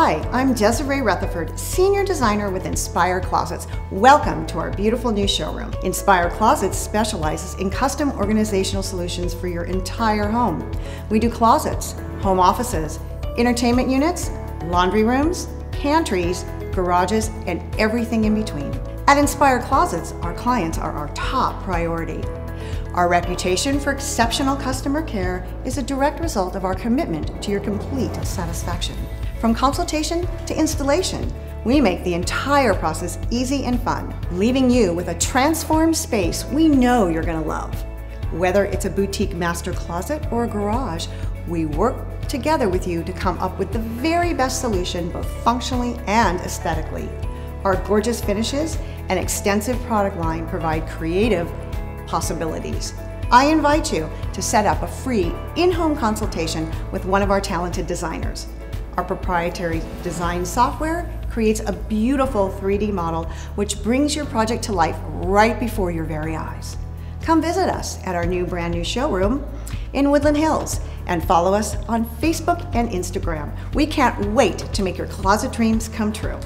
Hi, I'm Desiree Rutherford, Senior Designer with Inspire Closets. Welcome to our beautiful new showroom. Inspire Closets specializes in custom organizational solutions for your entire home. We do closets, home offices, entertainment units, laundry rooms, pantries, garages, and everything in between. At Inspire Closets, our clients are our top priority. Our reputation for exceptional customer care is a direct result of our commitment to your complete satisfaction. From consultation to installation, we make the entire process easy and fun, leaving you with a transformed space we know you're going to love. Whether it's a boutique master closet or a garage, we work together with you to come up with the very best solution, both functionally and aesthetically. Our gorgeous finishes and extensive product line provide creative possibilities. I invite you to set up a free in-home consultation with one of our talented designers. Our proprietary design software creates a beautiful 3D model which brings your project to life right before your very eyes. Come visit us at our brand new showroom in Woodland Hills and follow us on Facebook and Instagram. We can't wait to make your closet dreams come true.